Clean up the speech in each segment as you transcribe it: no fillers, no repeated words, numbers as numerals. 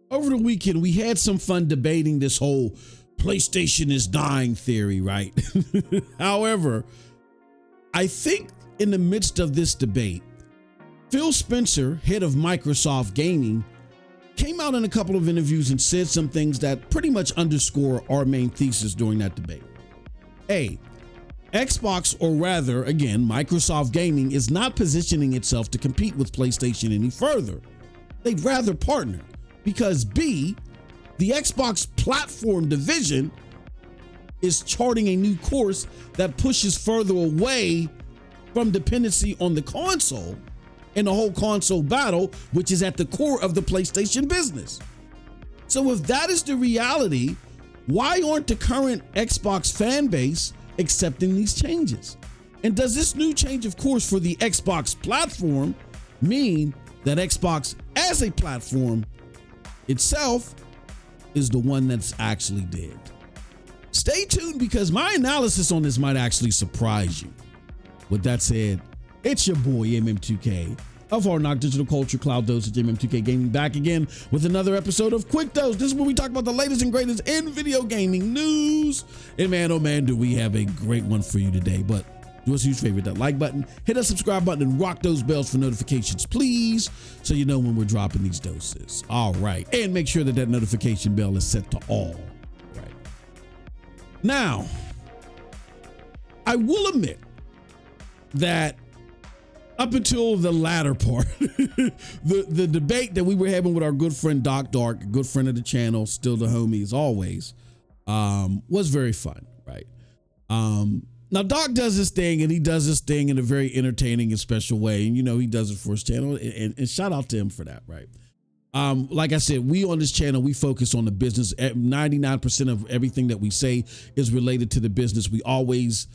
Over the weekend, we had some fun debating this whole PlayStation is dying theory, right? However, I think in the midst of this debate, Phil Spencer, head of Microsoft Gaming, came out in a couple of interviews and said some things that pretty much underscore our main thesis during that debate. A, Xbox, or rather, again, Microsoft Gaming, is not positioning itself to compete with PlayStation any further. They'd rather partner. Because B, the Xbox platform division is charting a new course that pushes further away from dependency on the console and the whole console battle, which is at the core of the PlayStation business. So if that is the reality, why aren't the current Xbox fan base accepting these changes? And does this new change of course for the Xbox platform mean that Xbox as a platform itself is the one that's actually dead? Stay tuned because my analysis on this might actually surprise you. With that said, it's your boy MM2K of Hard Knock Digital Culture Cloud Dosage, MM2K Gaming, back again with another episode of Quick Dose. This is where we talk about the latest and greatest in video gaming news. And man, oh man, do we have a great one for you today. But do us a huge favor, that like button, hit that subscribe button, and rock those bells for notifications, please, so you know when we're dropping these doses. All right. And make sure that notification bell is set to all. Right. Now, I will admit that up until the latter part, the debate that we were having with our good friend Doc Dark, a good friend of the channel, still the homie as always, was very fun, right? Now, Doc does this thing, and he does this thing in a very entertaining and special way. And, you know, he does it for his channel, and shout out to him for that, right? Like I said, we on this channel, we focus on the business. 99% of everything that we say is related to the business. We always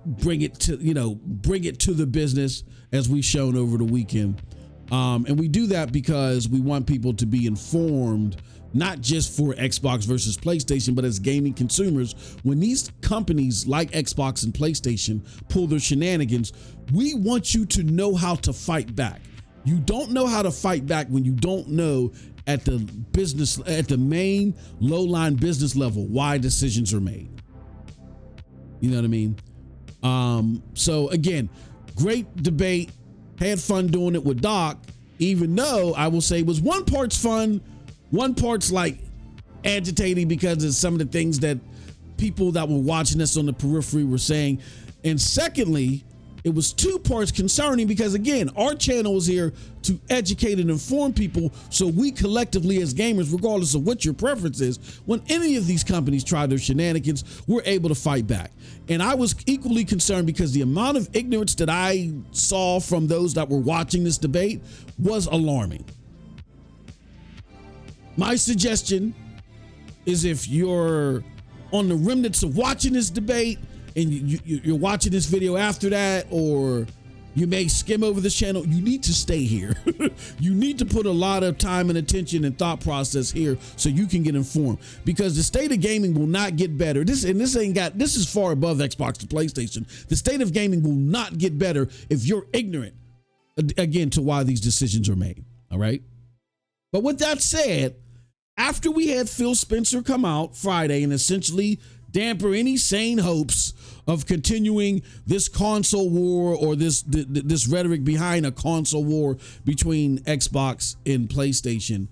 bring it to the business, as we've shown over the weekend. And we do that because we want people to be informed, not just for Xbox versus PlayStation, but as gaming consumers. When these companies like Xbox and PlayStation pull their shenanigans, we want you to know how to fight back. You don't know how to fight back when you don't know at the main low-line business level why decisions are made. You know what I mean? So again, great debate, had fun doing it with Doc, even though I will say it was one part's fun, one part's like agitating because of some of the things that people that were watching us on the periphery were saying. And secondly, it was two parts concerning because, again, our channel is here to educate and inform people so we collectively as gamers, regardless of what your preference is, when any of these companies try their shenanigans, we're able to fight back. And I was equally concerned because the amount of ignorance that I saw from those that were watching this debate was alarming. My suggestion is if you're on the remnants of watching this debate and you're watching this video after that, or you may skim over this channel, you need to stay here. You need to put a lot of time and attention and thought process here so you can get informed, because the state of gaming will not get better. This is far above Xbox to PlayStation. The state of gaming will not get better if you're ignorant, again, to why these decisions are made. All right. But with that said, after we had Phil Spencer come out Friday and essentially damper any sane hopes of continuing this console war or this rhetoric behind a console war between Xbox and PlayStation,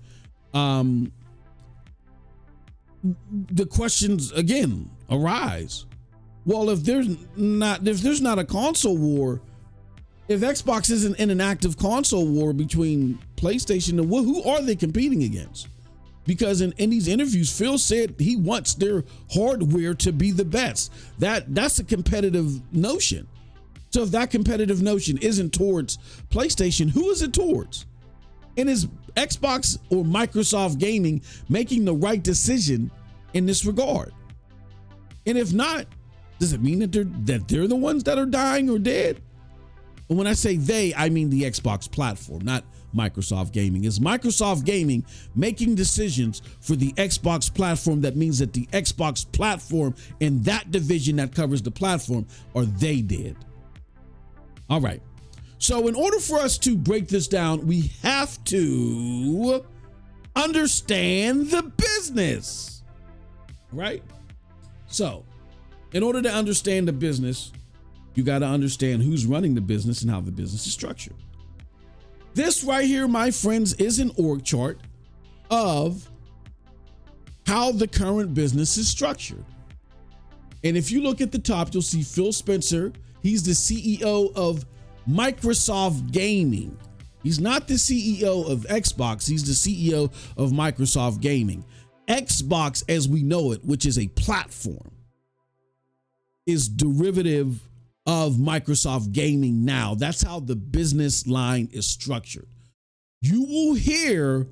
the questions again arise. Well, if there's not a console war, if Xbox isn't in an active console war between PlayStation and who are they competing against? Because in these interviews, Phil said he wants their hardware to be the best. That's a competitive notion. So if that competitive notion isn't towards PlayStation, who is it towards? And is Xbox or Microsoft Gaming making the right decision in this regard? And if not, does it mean that they're the ones that are dying or dead? And when I say they, I mean the Xbox platform, not Microsoft Gaming. Is Microsoft Gaming making decisions for the Xbox platform that means that the Xbox platform and that division that covers the platform, are they dead? All right. So in order for us to break this down, we have to understand the business, right? So, in order to understand the business, you got to understand who's running the business and how the business is structured. This right here, my friends, is an org chart of how the current business is structured. And if you look at the top, you'll see Phil Spencer. He's the CEO of Microsoft Gaming. He's not the CEO of Xbox. He's the CEO of Microsoft Gaming. Xbox, as we know it, which is a platform, is derivative of Microsoft Gaming now. That's how the business line is structured. You will hear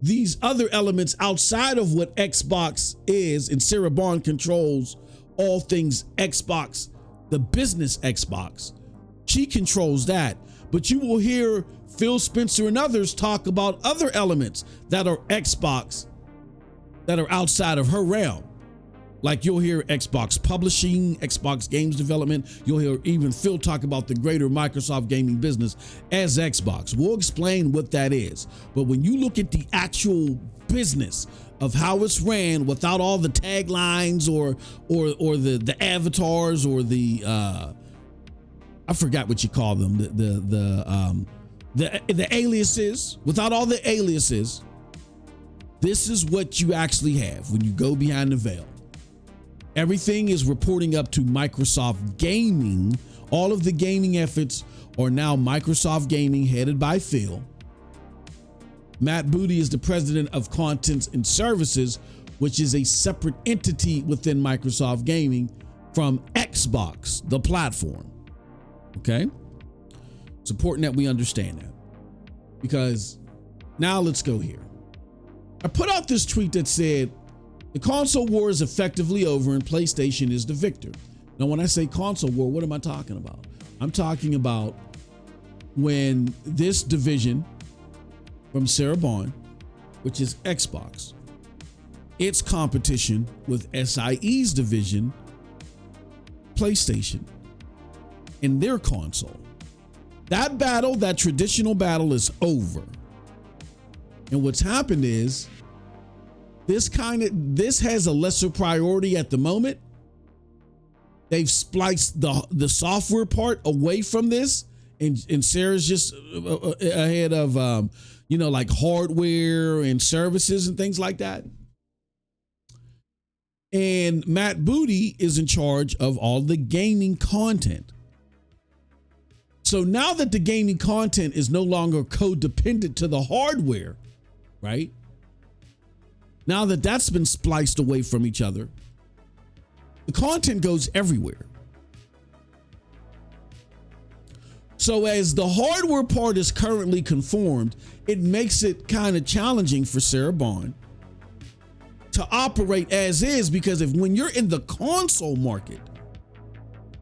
these other elements outside of what Xbox is, and Sarah Bond controls all things Xbox, the business Xbox. She controls that. But you will hear Phil Spencer and others talk about other elements that are Xbox that are outside of her realm. Like you'll hear Xbox publishing, Xbox games development. You'll hear even Phil talk about the greater Microsoft gaming business as Xbox. We'll explain what that is. But when you look at the actual business of how it's ran without all the taglines or the avatars or the I forgot what you call them, the aliases, without all the aliases, this is what you actually have when you go behind the veil. Everything is reporting up to Microsoft Gaming. All of the gaming efforts are now Microsoft Gaming, headed by Phil. Matt Booty is the president of Contents and Services, which is a separate entity within Microsoft Gaming from Xbox, the platform. Okay? It's important that we understand that, because now let's go here. I put out this tweet that said, the console war is effectively over and PlayStation is the victor. Now, when I say console war, what am I talking about? I'm talking about when this division from Sarah Bond, which is Xbox, its competition with SIE's division, PlayStation, in their console. That battle, that traditional battle, is over. And what's happened is this has a lesser priority at the moment. They've spliced the software part away from this, and Sarah's just ahead of like hardware and services and things like that. And Matt Booty is in charge of all the gaming content. So now that the gaming content is no longer codependent to the hardware, right? Now that that's been spliced away from each other, the content goes everywhere. So as the hardware part is currently conformed, it makes it kind of challenging for Sarah Bond to operate as is, because when you're in the console market,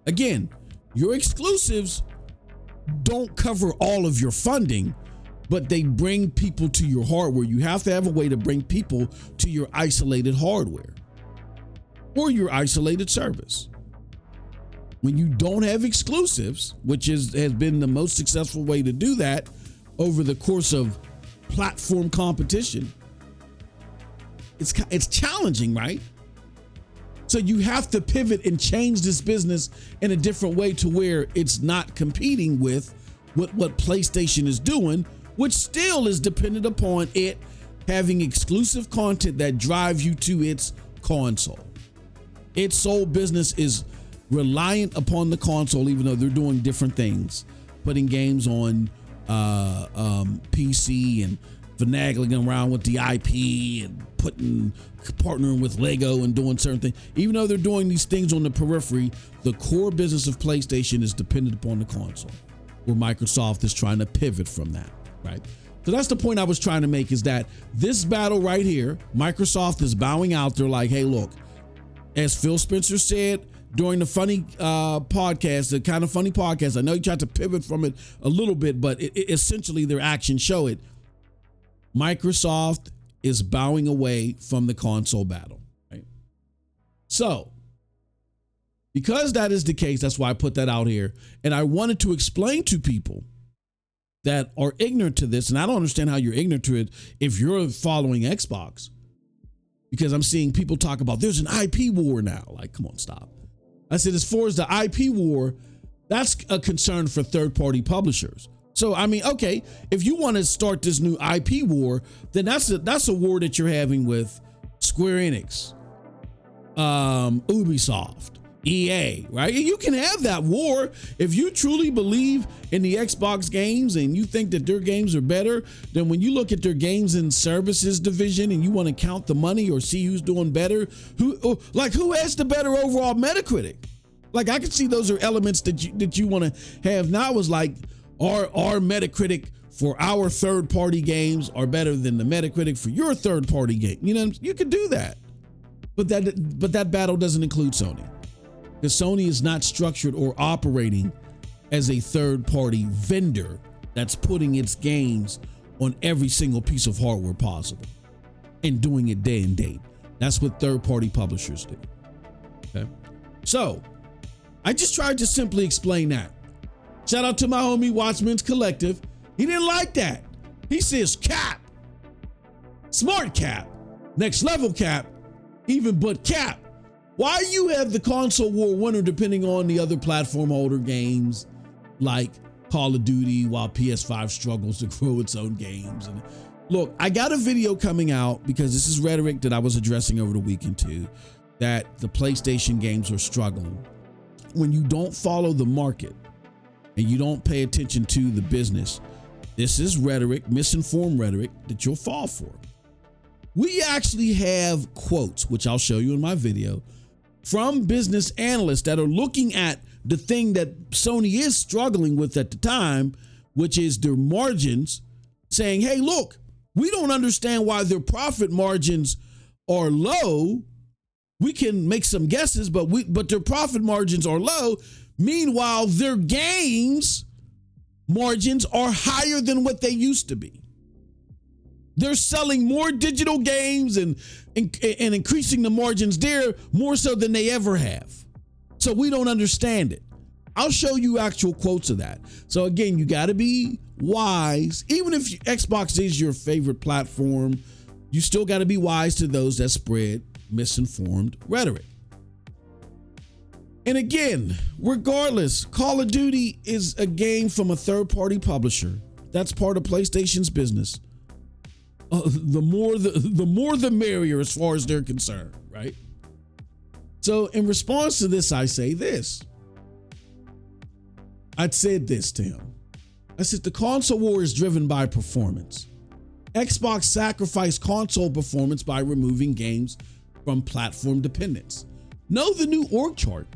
again, your exclusives don't cover all of your funding, but they bring people to your hardware. You have to have a way to bring people to your isolated hardware or your isolated service. When you don't have exclusives, which has been the most successful way to do that over the course of platform competition, it's challenging, right? So you have to pivot and change this business in a different way to where it's not competing with what PlayStation is doing, which still is dependent upon it having exclusive content that drives you to its console. Its sole business is reliant upon the console, even though they're doing different things, putting games on PC and finagling around with the IP and partnering with Lego and doing certain things. Even though they're doing these things on the periphery, the core business of PlayStation is dependent upon the console, where Microsoft is trying to pivot from that, right? So that's the point I was trying to make, is that this battle right here, Microsoft is bowing out. They're like, hey, look, as Phil Spencer said during the funny podcast, the kind of funny podcast, I know you tried to pivot from it a little bit, but essentially their actions show it. Microsoft is bowing away from the console battle, right? So, because that is the case, that's why I put that out here. And I wanted to explain to people that are ignorant to this, and I don't understand how you're ignorant to it if you're following Xbox, because I'm seeing people talk about there's an IP war now. Like, come on, stop. I said, as far as the IP war, that's a concern for third-party publishers. So, I mean, okay, if you want to start this new IP war, then that's a war that you're having with Square Enix, Ubisoft, EA, right? You can have that war if you truly believe in the Xbox games and you think that their games are better. Then when you look at their games and services division and you want to count the money or see who's doing better, who has the better overall Metacritic? Like, I can see those are elements that you want to have. Now is like, our Metacritic for our third-party games are better than the Metacritic for your third-party game. You know, you could do that, but that battle doesn't include Sony, because Sony is not structured or operating as a third-party vendor that's putting its games on every single piece of hardware possible and doing it day and date. That's what third-party publishers do. Okay, so I just tried to simply explain that. Shout out to my homie Watchman's Collective. He didn't like that. He says cap, smart cap, next level cap, even but cap. Why you have the console war winner depending on the other platform holder games like Call of Duty, while PS5 struggles to grow its own games? And look, I got a video coming out because this is rhetoric that I was addressing over the weekend too, that the PlayStation games are struggling. When you don't follow the market and you don't pay attention to the business, this is rhetoric, misinformed rhetoric that you'll fall for. We actually have quotes, which I'll show you in my video, from business analysts that are looking at the thing that Sony is struggling with at the time, which is their margins, saying, hey, look, we don't understand why their profit margins are low. We can make some guesses, but their profit margins are low. Meanwhile, their games margins are higher than what they used to be. They're selling more digital games and increasing the margins there more so than they ever have. So we don't understand it. I'll show you actual quotes of that. So again, you got to be wise. Even if Xbox is your favorite platform, you still got to be wise to those that spread misinformed rhetoric. And again, regardless, Call of Duty is a game from a third-party publisher. That's part of PlayStation's business. The more the merrier as far as they're concerned, right? So in response to this, I say this. I said this to him. I said, the console war is driven by performance. Xbox sacrificed console performance by removing games from platform dependence. Know the new org chart.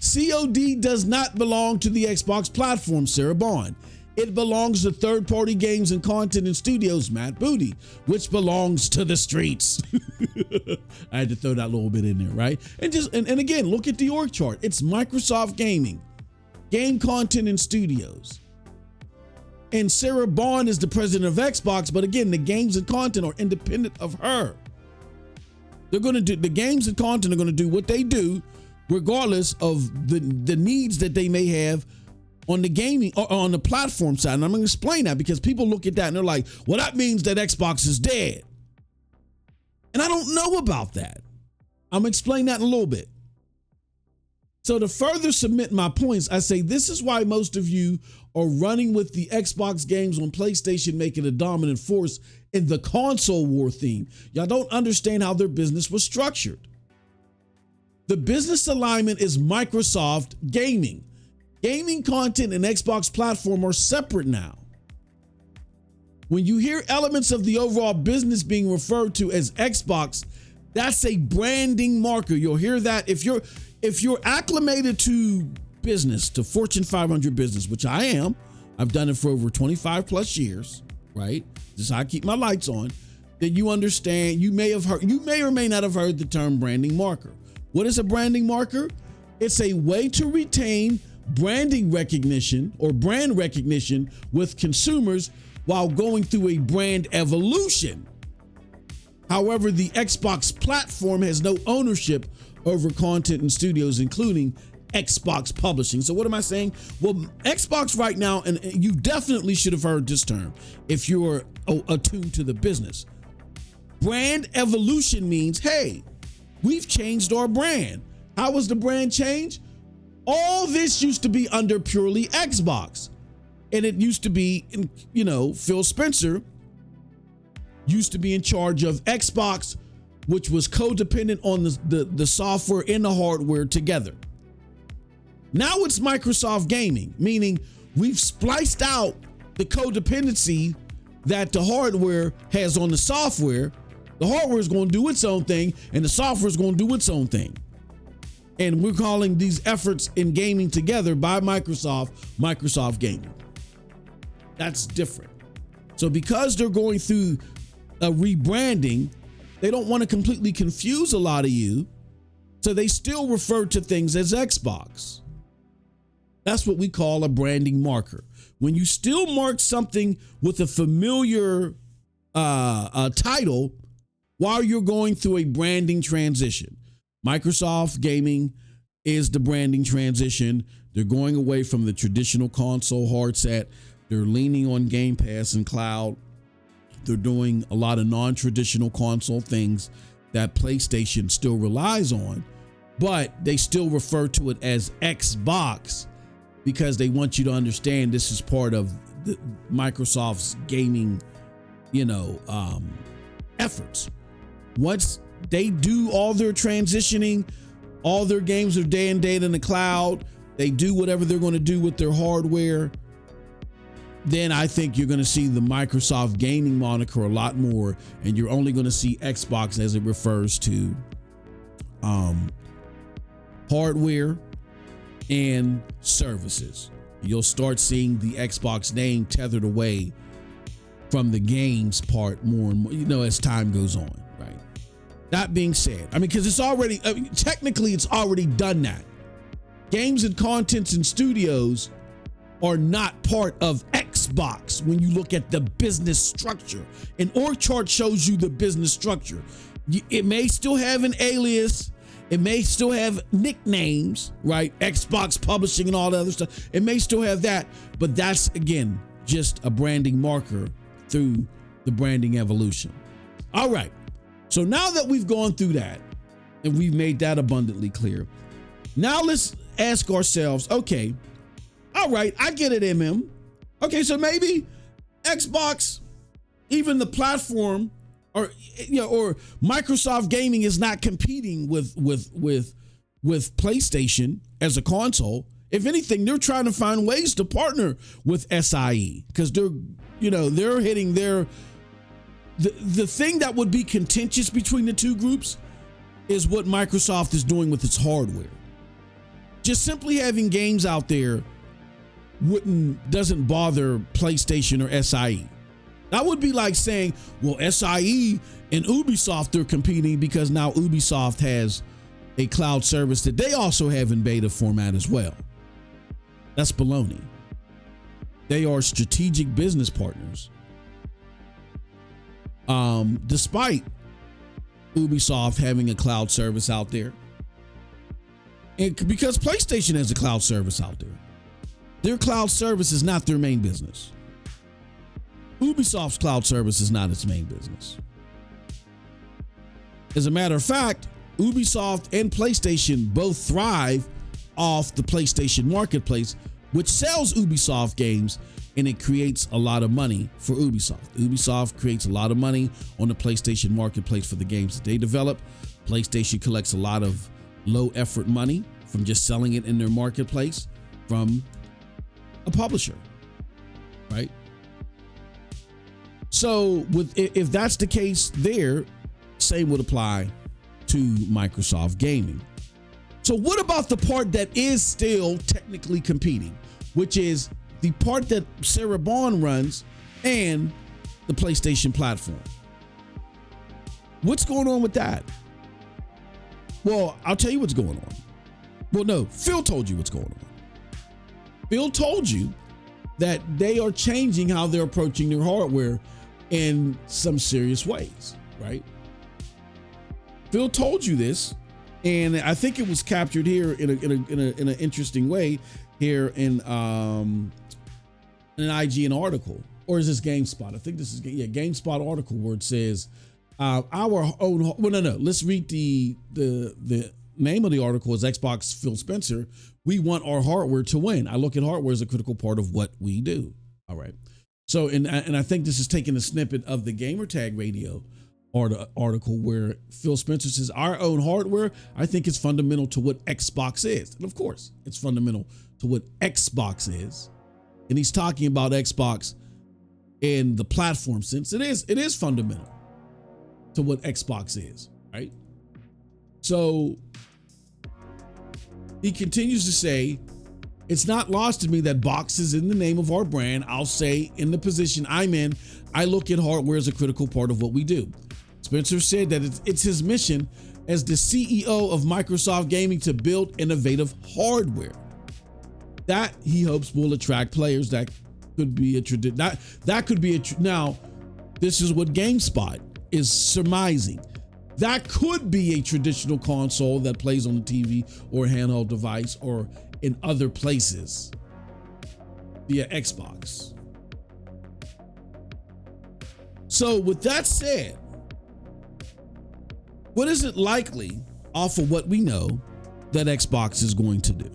COD does not belong to the Xbox platform, Sarah Bond. It belongs to third-party games and content and studios, Matt Booty, which belongs to the streets. I had to throw that little bit in there, right? And again, look at the org chart. It's Microsoft Gaming, game content and studios. And Sarah Bond is the president of Xbox, but again, the games and content are independent of her. They're going to do, the games and content are going to do what they do, regardless of the needs that they may have on the gaming or on the platform side. And I'm going to explain that because people look at that and they're like, well, that means that Xbox is dead. And I don't know about that. I'm going to explain that in a little bit. So to further submit my points, I say this is why most of you are running with the Xbox games on PlayStation, making a dominant force in the console war theme. Y'all don't understand how their business was structured. The business alignment is Microsoft Gaming. Gaming content and Xbox platform are separate now. When you hear elements of the overall business being referred to as Xbox, that's a branding marker. You'll hear that if you're acclimated to business, to Fortune 500 business, which I am. I've done it for over 25 plus years, right? This is how I keep my lights on. Then you understand, you may or may not have heard the term branding marker. What is a branding marker? It's a way to retain branding recognition or brand recognition with consumers while going through a brand evolution. However, the Xbox platform has no ownership over content and studios, including Xbox publishing. So what am I saying? Well, Xbox right now, and you definitely should have heard this term if you're attuned to the business. Brand evolution means, hey, we've changed our brand. How was the brand changed? All this used to be under purely Xbox. And it used to be, Phil Spencer used to be in charge of Xbox, which was codependent on the software and the hardware together. Now it's Microsoft Gaming, meaning we've spliced out the codependency that the hardware has on the software. The hardware is going to do its own thing, and the software is going to do its own thing. And we're calling these efforts in gaming together by Microsoft Gaming. That's different. So because they're going through a rebranding, they don't want to completely confuse a lot of you. So they still refer to things as Xbox. That's what we call a branding marker. When you still mark something with a familiar title while you're going through a branding transition. Microsoft Gaming is the branding transition. They're going away from the traditional console hard set. They're leaning on Game Pass and cloud. They're doing a lot of non-traditional console things that PlayStation still relies on, but they still refer to it as Xbox because they want you to understand this is part of Microsoft's gaming, efforts. Once they do all their transitioning, all their games are day and date in the cloud, they do whatever they're going to do with their hardware, then I think you're going to see the Microsoft Gaming moniker a lot more, and you're only going to see Xbox as it refers to hardware and services. You'll start seeing the Xbox name tethered away from the games part more and more, as time goes on, right? That being said, because it's already, technically it's already done that. Games and contents and studios are not part of Xbox when you look at the business structure. An org chart shows you the business structure. It may still have an alias. It may still have nicknames, right? Xbox Publishing and all the other stuff. It may still have that, but that's, again, just a branding marker through the branding evolution. All right. So now that we've gone through that and we've made that abundantly clear, now let's ask ourselves, okay, all right, I get it, MM. Okay, so maybe Xbox, even the platform, or Microsoft Gaming is not competing with PlayStation as a console. If anything, they're trying to find ways to partner with SIE because they're hitting the thing that would be contentious between the two groups is what Microsoft is doing with its hardware. Just simply having games out there doesn't bother PlayStation or SIE. That would be like saying, well, SIE and Ubisoft are competing because now Ubisoft has a cloud service that they also have in beta format as well. That's baloney. They are strategic business partners. Despite Ubisoft having a cloud service out there, and because PlayStation has a cloud service out there, their cloud service is not their main business. Ubisoft's cloud service is not its main business. As a matter of fact, Ubisoft and PlayStation both thrive off the PlayStation Marketplace, which sells Ubisoft games, and it creates a lot of money for Ubisoft. Ubisoft creates a lot of money on the PlayStation Marketplace for the games that they develop. PlayStation collects a lot of low effort money from just selling it in their marketplace from a publisher, right? So if that's the case there, same would apply to Microsoft Gaming. So what about the part that is still technically competing, which is the part that Sarah Bond runs and the PlayStation platform? What's going on with that? Well, I'll tell you what's going on. Well, no, Phil told you what's going on. Phil told you that they are changing how they're approaching their hardware in some serious ways, right? Phil told you this And I think it was captured here in an interesting way here in an IGN article, or is this GameSpot? I think this is GameSpot article where it says our own. Well, no. Let's read the name of the article is Xbox Phil Spencer. We want our hardware to win. I look at hardware as a critical part of what we do. All right. So and I think this is taking a snippet of the Gamertag Radio article where Phil Spencer says our own hardware, I think, is fundamental to what Xbox is. And of course, it's fundamental to what Xbox is. And he's talking about Xbox in the platform sense. It is fundamental to what Xbox is, right? So he continues to say, it's not lost to me that box is in the name of our brand. I'll say in the position I'm in, I look at hardware as a critical part of what we do. Spencer said that it's his mission as the CEO of Microsoft Gaming to build innovative hardware that he hopes will attract players. That could be now, this is what GameSpot is surmising. That could be a traditional console that plays on the TV or handheld device or in other places via Xbox. So with that said, what is it likely off of what we know that Xbox is going to do?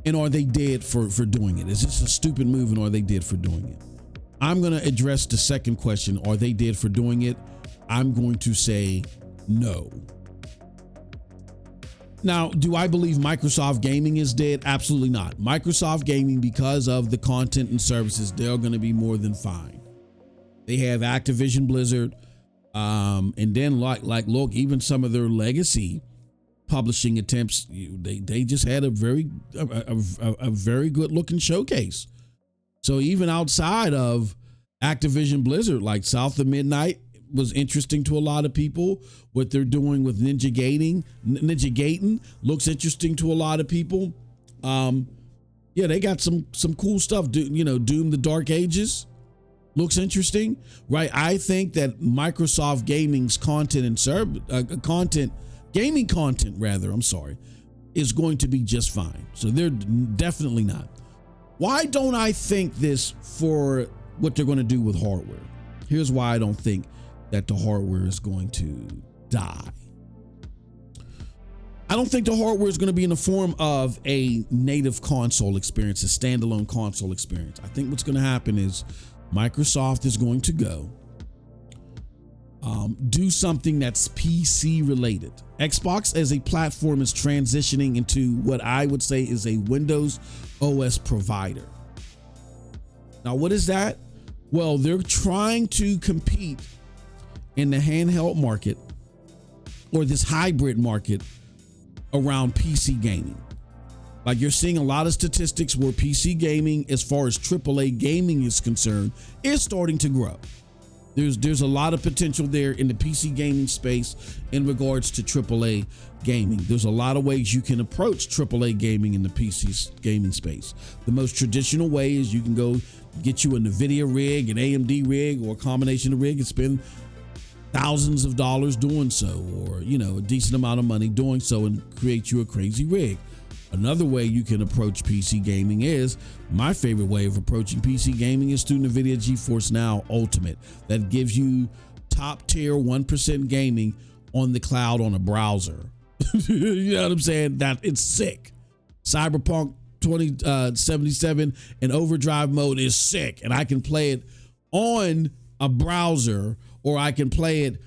And are they dead for doing it? Is this a stupid move and are they dead for doing it? I'm going to address the second question. Are they dead for doing it? I'm going to say no. Now, do I believe Microsoft Gaming is dead? Absolutely not. Microsoft Gaming, because of the content and services, they're going to be more than fine. They have Activision Blizzard, and then like look, even some of their legacy publishing attempts, they just had a very good looking showcase. So even outside of Activision Blizzard, like South of Midnight was interesting to a lot of people. What they're doing with Ninja Gaiden looks interesting to a lot of people. Yeah, they got some cool stuff. Doom the Dark Ages looks interesting, right? I think that Microsoft Gaming's gaming content is going to be just fine. So they're definitely not. Why don't I think this for what they're going to do with hardware? Here's why I don't think that the hardware is going to die. I don't think the hardware is going to be in the form of a native console experience, a standalone console experience. I think what's going to happen is Microsoft is going to go do something that's PC related. Xbox as a platform is transitioning into what I would say is a Windows OS provider. Now, what is that? Well, they're trying to compete in the handheld market or this hybrid market around PC gaming. Like you're seeing a lot of statistics where PC gaming, as far as AAA gaming is concerned, is starting to grow. There's a lot of potential there in the PC gaming space in regards to AAA gaming. There's a lot of ways you can approach AAA gaming in the PC gaming space. The most traditional way is you can go get you a NVIDIA rig, an AMD rig, or a combination of rig and spend thousands of dollars doing so, or a decent amount of money doing so and create you a crazy rig. Another way you can approach PC gaming is, my favorite way of approaching PC gaming is through NVIDIA GeForce Now Ultimate. That gives you top tier 1% gaming on the cloud on a browser. You know what I'm saying? That it's sick. Cyberpunk 2077 in overdrive mode is sick, and I can play it on a browser, or I can play it,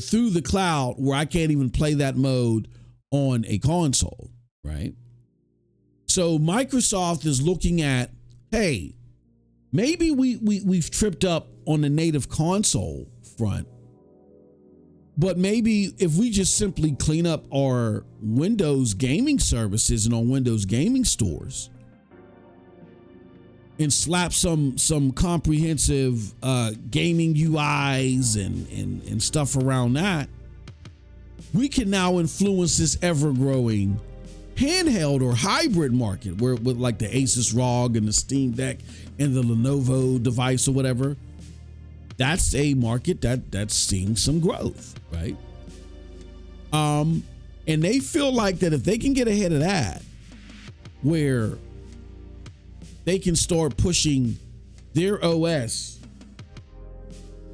through the cloud where I can't even play that mode on a console, right? So Microsoft is looking at, hey, maybe we've tripped up on the native console front, but maybe if we just simply clean up our Windows gaming services and our Windows gaming stores and slap some comprehensive gaming UIs and stuff around that, we can now influence this ever-growing handheld or hybrid market where with like the Asus ROG and the Steam Deck and the Lenovo device or whatever. That's a market that's seeing some growth, right? And they feel like that if they can get ahead of that, where they can start pushing their OS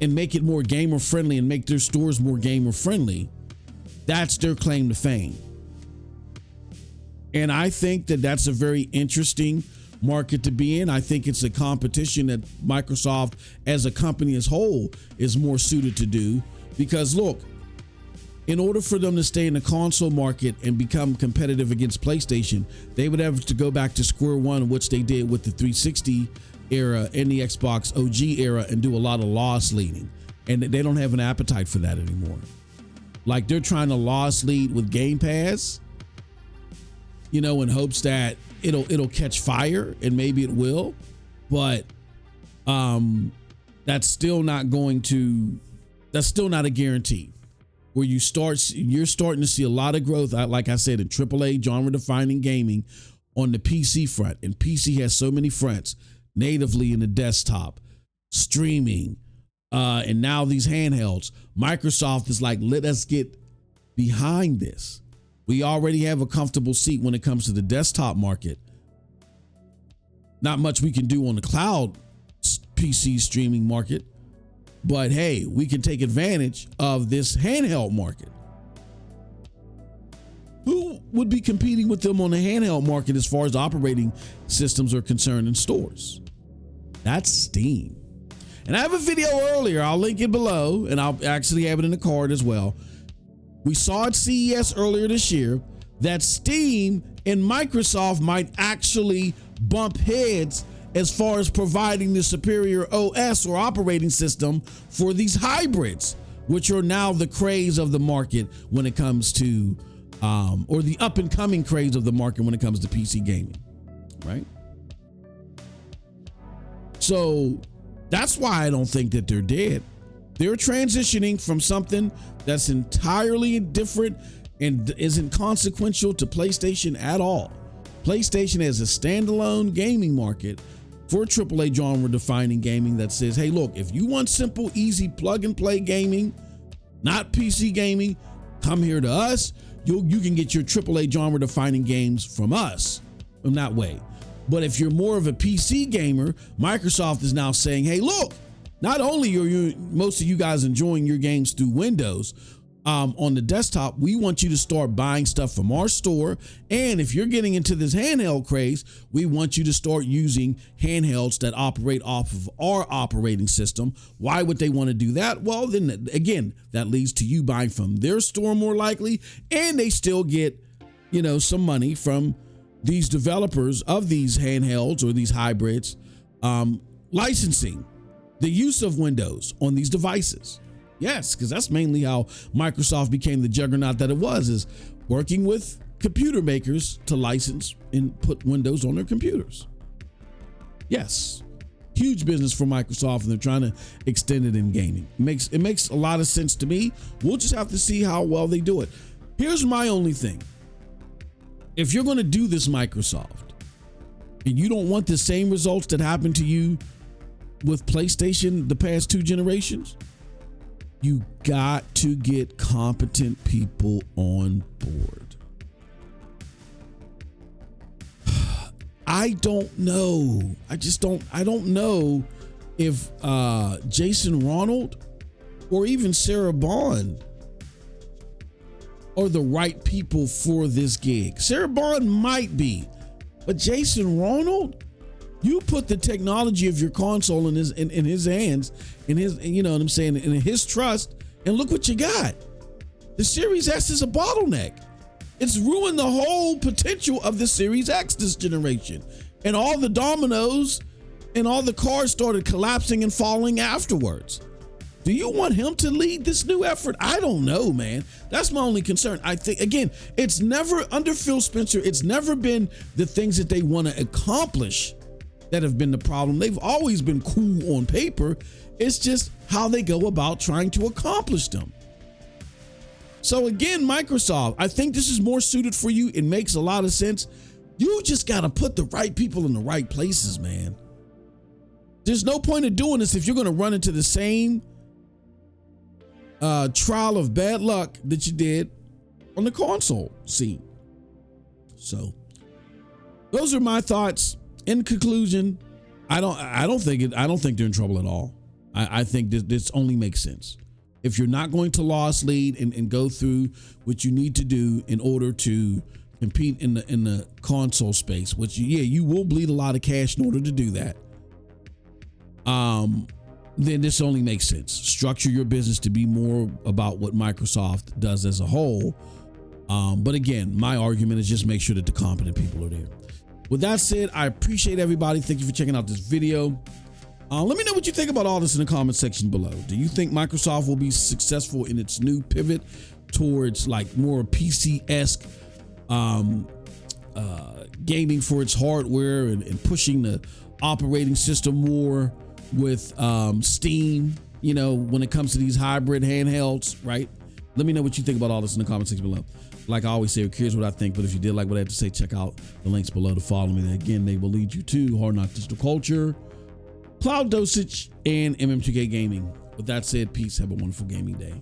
and make it more gamer friendly and make their stores more gamer friendly, that's their claim to fame. And I think that that's a very interesting market to be in. I think it's a competition that Microsoft as a company as whole is more suited to do, because look, in order for them to stay in the console market and become competitive against PlayStation, they would have to go back to square one, which they did with the 360 era and the Xbox OG era, and do a lot of loss leading. And they don't have an appetite for that anymore. Like, they're trying to loss lead with Game Pass, you know, in hopes that it'll catch fire, and maybe it will, but that's still not a guarantee. Where you're starting to see a lot of growth, like I said, in AAA genre defining gaming on the PC front. And PC has so many fronts, natively in the desktop, streaming, and now these handhelds. Microsoft is like, let us get behind this. We already have a comfortable seat when it comes to the desktop market. Not much we can do on the cloud PC streaming market. But hey, we can take advantage of this handheld market. Who would be competing with them on the handheld market as far as operating systems are concerned in stores? That's Steam. And I have a video earlier, I'll link it below, and I'll actually have it in the card as well. We saw at CES earlier this year that Steam and Microsoft might actually bump heads as far as providing the superior OS or operating system for these hybrids, which are now the craze of the market when it comes to, or the up and coming craze of the market when it comes to PC gaming, right? So that's why I don't think that they're dead. They're transitioning from something that's entirely different and isn't consequential to PlayStation at all. PlayStation is a standalone gaming market for AAA genre defining gaming that says, hey, look, if you want simple, easy plug and play gaming, not PC gaming, come here to us. You can get your AAA genre defining games from us in that way. But if you're more of a PC gamer, Microsoft is now saying, hey, look, not only are most of you guys enjoying your games through Windows, on the desktop, we want you to start buying stuff from our store. And if you're getting into this handheld craze, we want you to start using handhelds that operate off of our operating system. Why would they want to do that? Well, then again, that leads to you buying from their store more likely, and they still get, you know, some money from these developers of these handhelds or these hybrids, licensing the use of Windows on these devices. Yes, because that's mainly how Microsoft became the juggernaut that it was, is working with computer makers to license and put Windows on their computers. Yes, huge business for Microsoft, and they're trying to extend it in gaming. It makes a lot of sense to me. We'll just have to see how well they do it. Here's my only thing. If you're going to do this, Microsoft, and you don't want the same results that happened to you with PlayStation the past 2 generations, you got to get competent people on board. I don't know. I don't know if Jason Ronald or even Sarah Bond are the right people for this gig. Sarah Bond might be, but Jason Ronald, you put the technology of your console in his hands, in his, you know what I'm saying, in his trust, and look what you got. The Series X is a bottleneck. It's ruined the whole potential of the Series X this generation. And all the dominoes and all the cards started collapsing and falling afterwards. Do you want him to lead this new effort? I don't know, man. That's my only concern. I think, again, it's never, under Phil Spencer, it's never been the things that they want to accomplish that have been the problem. They've always been cool on paper. It's just how they go about trying to accomplish them. So again, Microsoft, I think this is more suited for you. It makes a lot of sense. You just got to put the right people in the right places, man. There's no point of doing this if you're going to run into the same trial of bad luck that you did on the console scene. So those are my thoughts. In conclusion, I don't think they're in trouble at all. I think this only makes sense. If you're not going to loss lead and go through what you need to do in order to compete in the console space, which you will bleed a lot of cash in order to do that. Then this only makes sense. Structure your business to be more about what Microsoft does as a whole. But again, my argument is just make sure that the competent people are there. With that said, I appreciate everybody. Thank you for checking out this video. Let me know what you think about all this in the comment section below. Do you think Microsoft will be successful in its new pivot towards like more PC-esque gaming for its hardware and pushing the operating system more with Steam, when it comes to these hybrid handhelds, right? Let me know what you think about all this in the comment section below. Like I always say, here's what I think, but if you did like what I had to say, check out the links below to follow me. Again, they will lead you to Hard Knock Digital Culture, Cloud Dosage, and MM2K Gaming. With that said, peace. Have a wonderful gaming day.